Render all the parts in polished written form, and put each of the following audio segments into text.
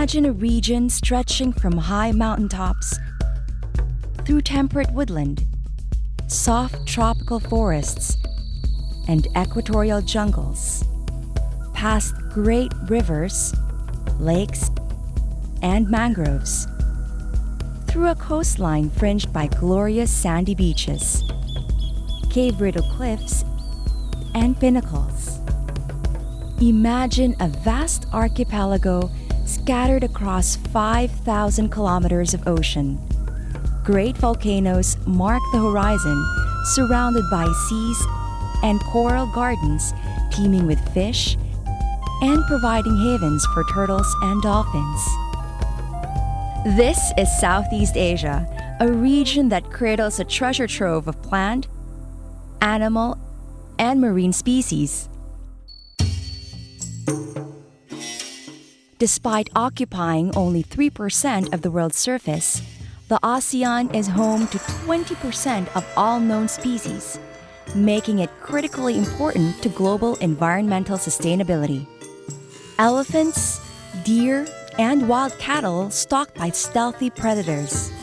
Imagine a region stretching from high mountaintops through temperate woodland, soft tropical forests, and equatorial jungles, past great rivers, lakes, and mangroves, through a coastline fringed by glorious sandy beaches, cave-riddled cliffs, and pinnacles. Imagine a vast archipelago scattered across 5,000 kilometers of ocean. Great volcanoes mark the horizon, surrounded by seas and coral gardens teeming with fish and providing havens for turtles and dolphins. This is Southeast Asia, a region that cradles a treasure trove of plant, animal, and marine species. Despite occupying only 3% of the world's surface, the ASEAN is home to 20% of all known species, making it critically important to global environmental sustainability. Elephants, deer, and wild cattle stalked by stealthy predators.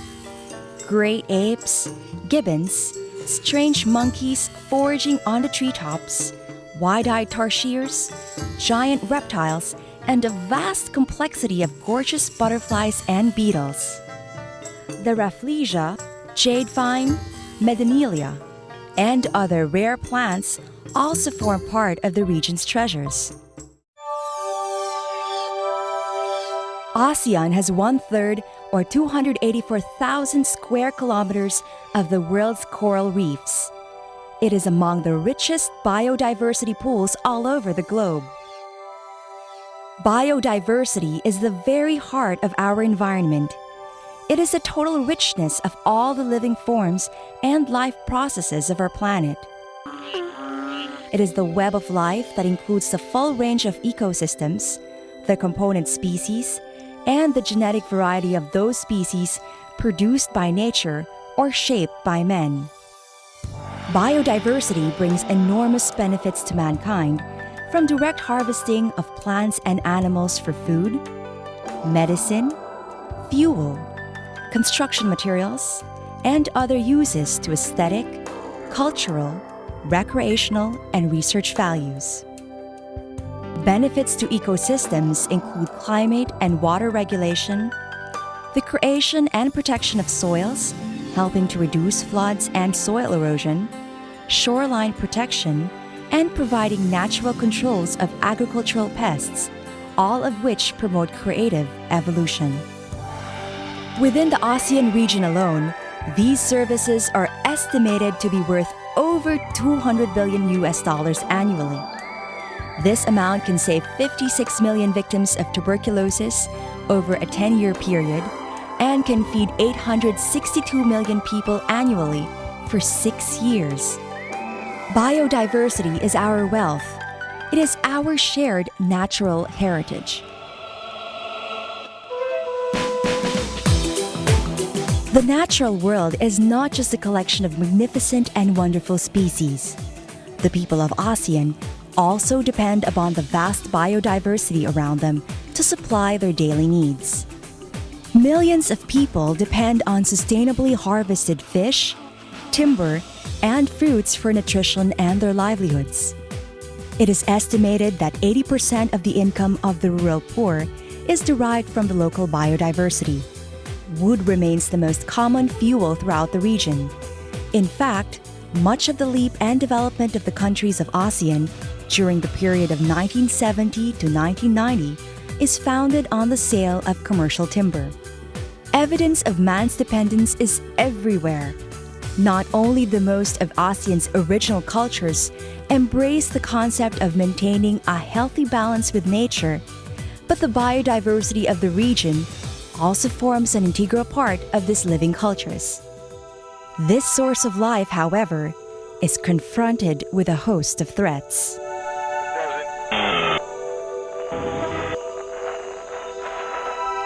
Great apes, gibbons, strange monkeys foraging on the treetops, wide-eyed tarsiers, giant reptiles, and a vast complexity of gorgeous butterflies and beetles. The rafflesia, jade vine, medinilla, and other rare plants also form part of the region's treasures. ASEAN has 1/3 or 284,000 square kilometers of the world's coral reefs. It is among the richest biodiversity pools all over the globe. Biodiversity is the very heart of our environment. It is the total richness of all the living forms and life processes of our planet. It is the web of life that includes the full range of ecosystems, the component species, and the genetic variety of those species produced by nature or shaped by men. Biodiversity brings enormous benefits to mankind, from direct harvesting of plants and animals for food, medicine, fuel, construction materials, and other uses to aesthetic, cultural, recreational, and research values. Benefits to ecosystems include climate and water regulation, the creation and protection of soils, helping to reduce floods and soil erosion, shoreline protection, and providing natural controls of agricultural pests, all of which promote creative evolution. Within the ASEAN region alone, these services are estimated to be worth over $200 billion annually. This amount can save 56 million victims of tuberculosis over a 10-year period and can feed 862 million people annually for 6 years. Biodiversity is our wealth. It is our shared natural heritage. The natural world is not just a collection of magnificent and wonderful species. The people of ASEAN also depend upon the vast biodiversity around them to supply their daily needs. Millions of people depend on sustainably harvested fish, timber, and fruits for nutrition and their livelihoods. It is estimated that 80% of the income of the rural poor is derived from the local biodiversity. Wood remains the most common fuel throughout the region. In fact, much of the leap and development of the countries of ASEAN during the period of 1970 to 1990 is founded on the sale of commercial timber. Evidence of man's dependence is everywhere. Not only the most of ASEAN's original cultures embrace the concept of maintaining a healthy balance with nature, but the biodiversity of the region also forms an integral part of these living cultures. This source of life, however, is confronted with a host of threats.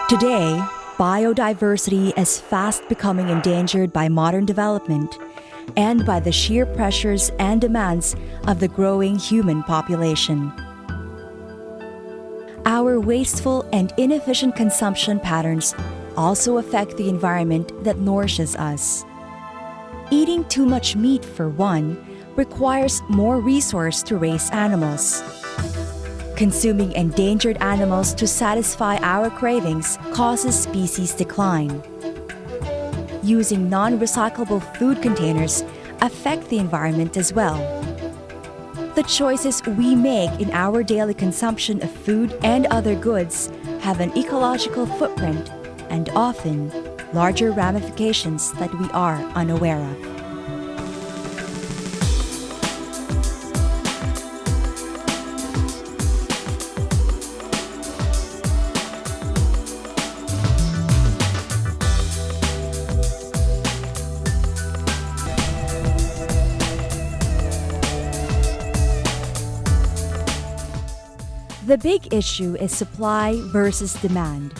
Today, biodiversity is fast becoming endangered by modern development and by the sheer pressures and demands of the growing human population. Our wasteful and inefficient consumption patterns also affect the environment that nourishes us. Eating too much meat, for one, requires more resource to raise animals. Consuming endangered animals to satisfy our cravings causes species decline. Using non-recyclable food containers affect the environment as well. The choices we make in our daily consumption of food and other goods have an ecological footprint and often larger ramifications that we are unaware of. The big issue is supply versus demand,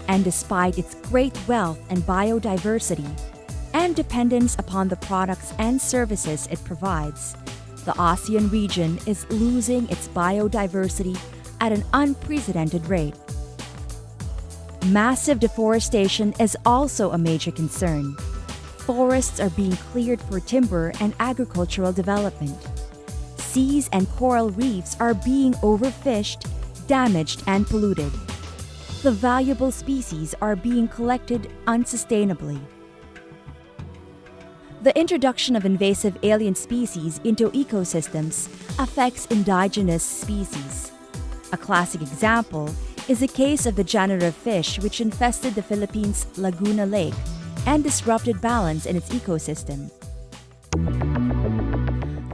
and despite its great wealth and biodiversity, and dependence upon the products and services it provides, the ASEAN region is losing its biodiversity at an unprecedented rate. Massive deforestation is also a major concern. Forests are being cleared for timber and agricultural development. Seas and coral reefs are being overfished, damaged, and polluted. The valuable species are being collected unsustainably. The introduction of invasive alien species into ecosystems affects indigenous species. A classic example is the case of the janitor fish which infested the Philippines' Laguna Lake and disrupted balance in its ecosystem.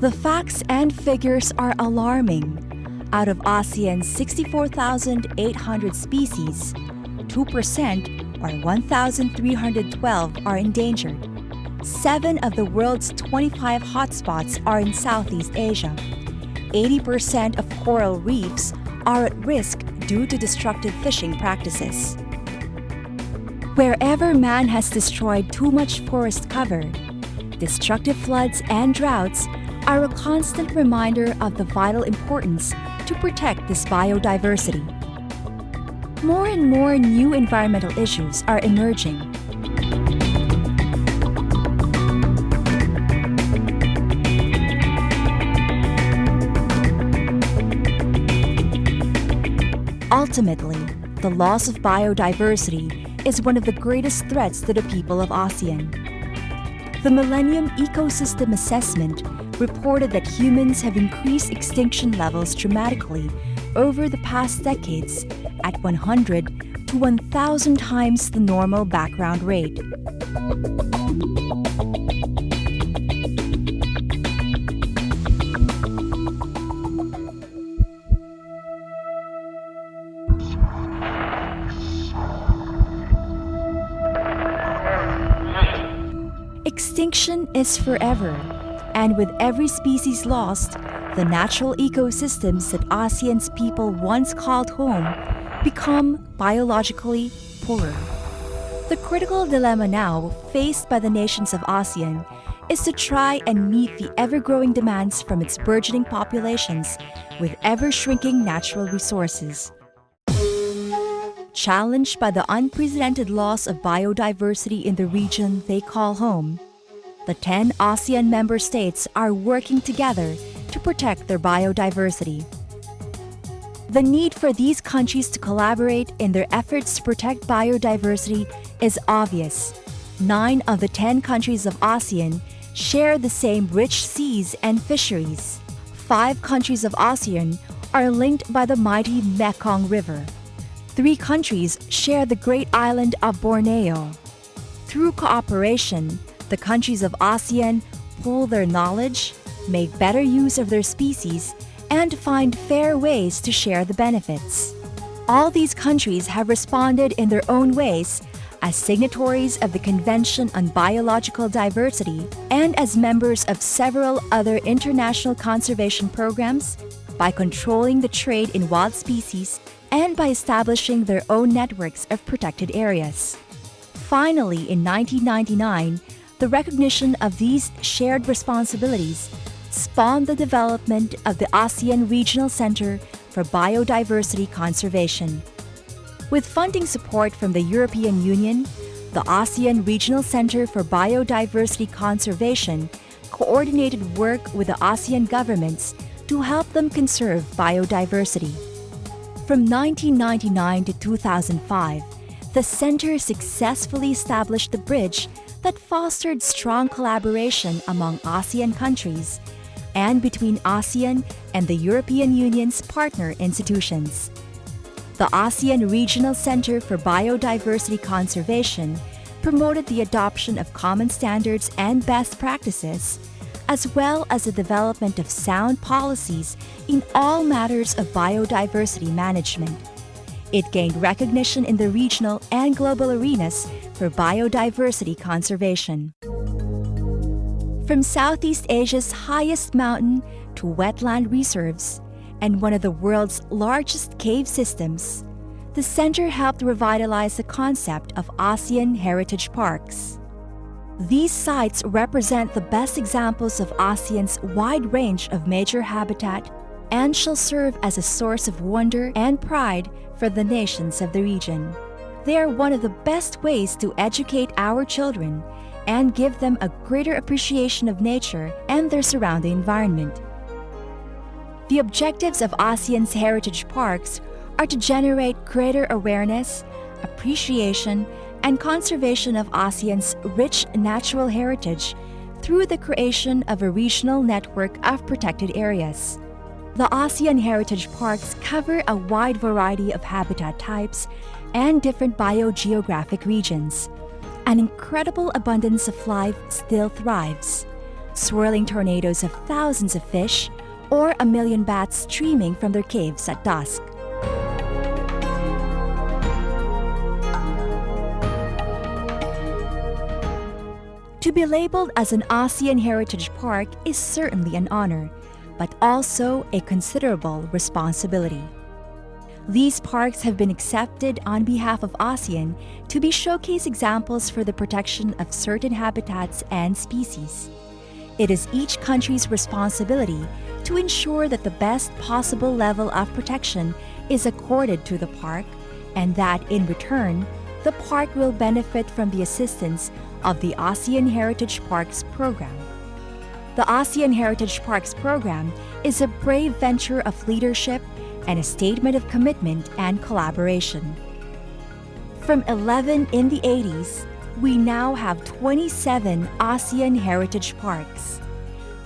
The facts and figures are alarming. Out of ASEAN's 64,800 species, 2% or 1,312 are endangered. 7 of the world's 25 hotspots are in Southeast Asia. 80% of coral reefs are at risk due to destructive fishing practices. Wherever man has destroyed too much forest cover, destructive floods and droughts are a constant reminder of the vital importance to protect this biodiversity. More and more new environmental issues are emerging. Ultimately, the loss of biodiversity is one of the greatest threats to the people of ASEAN. The Millennium Ecosystem Assessment reported that humans have increased extinction levels dramatically over the past decades at 100 to 1,000 times the normal background rate. Extinction is forever. And with every species lost, the natural ecosystems that ASEAN's people once called home become biologically poorer. The critical dilemma now faced by the nations of ASEAN is to try and meet the ever-growing demands from its burgeoning populations with ever-shrinking natural resources. Challenged by the unprecedented loss of biodiversity in the region they call home, the 10 ASEAN member states are working together to protect their biodiversity. The need for these countries to collaborate in their efforts to protect biodiversity is obvious. 9 of the 10 countries of ASEAN share the same rich seas and fisheries. 5 countries of ASEAN are linked by the mighty Mekong River. 3 countries share the great island of Borneo. Through cooperation, the countries of ASEAN pool their knowledge, make better use of their species, and find fair ways to share the benefits. All these countries have responded in their own ways as signatories of the Convention on Biological Diversity and as members of several other international conservation programs, by controlling the trade in wild species, and by establishing their own networks of protected areas. Finally, in 1999, the recognition of these shared responsibilities spawned the development of the ASEAN Regional Center for Biodiversity Conservation. With funding support from the European Union, the ASEAN Regional Center for Biodiversity Conservation coordinated work with the ASEAN governments to help them conserve biodiversity. From 1999 to 2005, the center successfully established the bridge that fostered strong collaboration among ASEAN countries and between ASEAN and the European Union's partner institutions. The ASEAN Regional Center for Biodiversity Conservation promoted the adoption of common standards and best practices, as well as the development of sound policies in all matters of biodiversity management. It gained recognition in the regional and global arenas for biodiversity conservation. From Southeast Asia's highest mountain to wetland reserves and one of the world's largest cave systems, the center helped revitalize the concept of ASEAN heritage parks. These sites represent the best examples of ASEAN's wide range of major habitat and shall serve as a source of wonder and pride for the nations of the region. They are one of the best ways to educate our children and give them a greater appreciation of nature and their surrounding environment. The objectives of ASEAN's heritage parks are to generate greater awareness, appreciation, and conservation of ASEAN's rich natural heritage through the creation of a regional network of protected areas. The ASEAN Heritage Parks cover a wide variety of habitat types and different biogeographic regions. An incredible abundance of life still thrives. Swirling tornadoes of thousands of fish or 1 million bats streaming from their caves at dusk. To be labeled as an ASEAN Heritage Park is certainly an honor, but also a considerable responsibility. These parks have been accepted on behalf of ASEAN to be showcase examples for the protection of certain habitats and species. It is each country's responsibility to ensure that the best possible level of protection is accorded to the park, and that in return, the park will benefit from the assistance of the ASEAN Heritage Parks Program. The ASEAN Heritage Parks Program is a brave venture of leadership and a statement of commitment and collaboration. From 11 in the 80s, we now have 27 ASEAN Heritage Parks.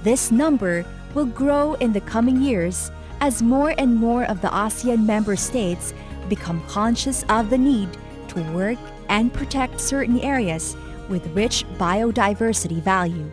This number will grow in the coming years as more and more of the ASEAN member states become conscious of the need to work and protect certain areas with rich biodiversity value.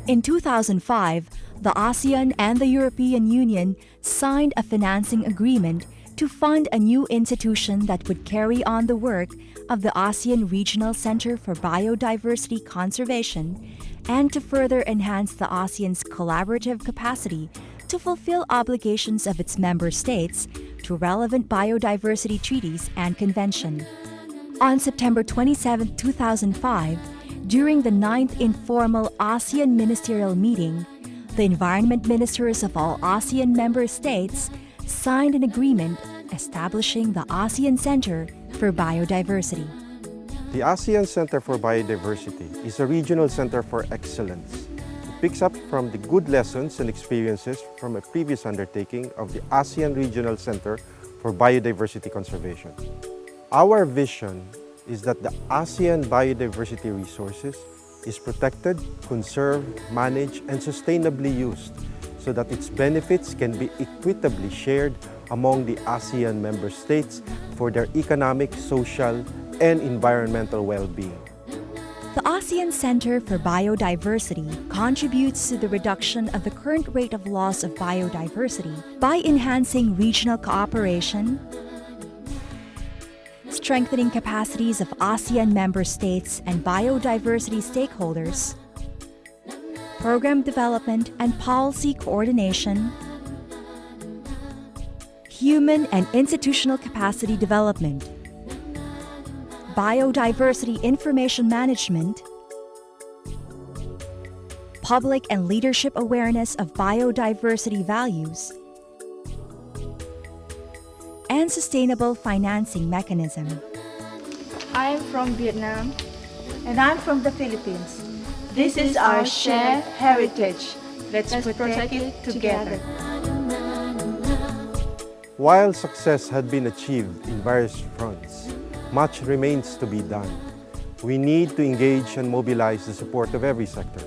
In 2005, the ASEAN and the European Union signed a financing agreement to fund a new institution that would carry on the work of the ASEAN Regional Center for Biodiversity Conservation and to further enhance the ASEAN's collaborative capacity to fulfill obligations of its member states to relevant biodiversity treaties and convention. On September 27, 2005, during the 9th Informal ASEAN Ministerial Meeting, the environment ministers of all ASEAN member states signed an agreement establishing the ASEAN Center for Biodiversity. The ASEAN Center for Biodiversity is a regional center for excellence. It picks up from the good lessons and experiences from a previous undertaking of the ASEAN Regional Center for Biodiversity Conservation. Our vision is that the ASEAN biodiversity resources is protected, conserved, managed, and sustainably used so that its benefits can be equitably shared among the ASEAN member states for their economic, social, and environmental well-being. The ASEAN Center for Biodiversity contributes to the reduction of the current rate of loss of biodiversity by enhancing regional cooperation, strengthening capacities of ASEAN member states and biodiversity stakeholders, program development and policy coordination, human and institutional capacity development, biodiversity information management, public and leadership awareness of biodiversity values, and sustainable financing mechanism. I'm from Vietnam. And I'm from the Philippines. This is our shared heritage. Let's protect it together. While success had been achieved in various fronts, much remains to be done. We need to engage and mobilize the support of every sector.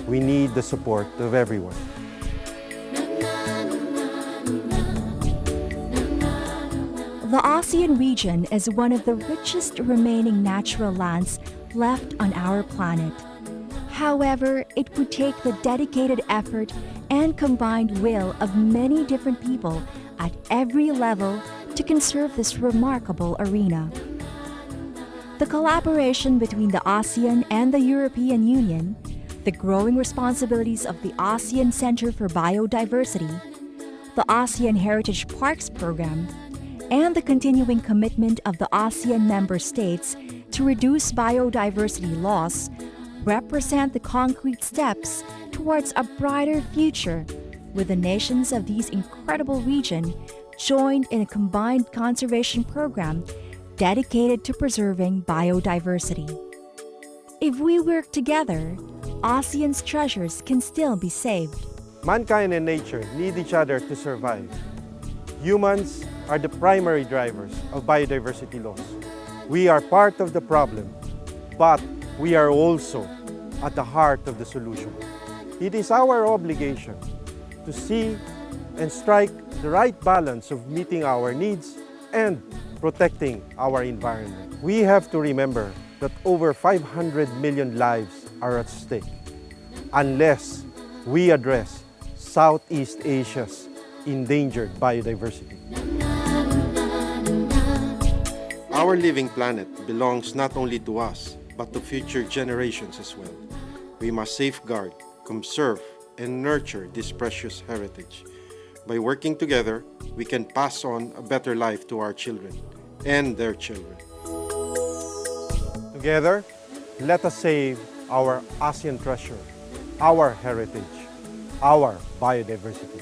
We need the support of everyone. The ASEAN region is one of the richest remaining natural lands left on our planet. However, it would take the dedicated effort and combined will of many different people at every level to conserve this remarkable arena. The collaboration between the ASEAN and the European Union, the growing responsibilities of the ASEAN Center for Biodiversity, the ASEAN Heritage Parks Program, and the continuing commitment of the ASEAN member states to reduce biodiversity loss represent the concrete steps towards a brighter future, with the nations of this incredible region joined in a combined conservation program dedicated to preserving biodiversity. If we work together, ASEAN's treasures can still be saved. Mankind and nature need each other to survive. Humans are the primary drivers of biodiversity loss. We are part of the problem, but we are also at the heart of the solution. It is our obligation to see and strike the right balance of meeting our needs and protecting our environment. We have to remember that over 500 million lives are at stake unless we address Southeast Asia's endangered biodiversity. Our living planet belongs not only to us, but to future generations as well. We must safeguard, conserve, and nurture this precious heritage. By working together, we can pass on a better life to our children and their children. Together, let us save our ASEAN treasure, our heritage, our biodiversity.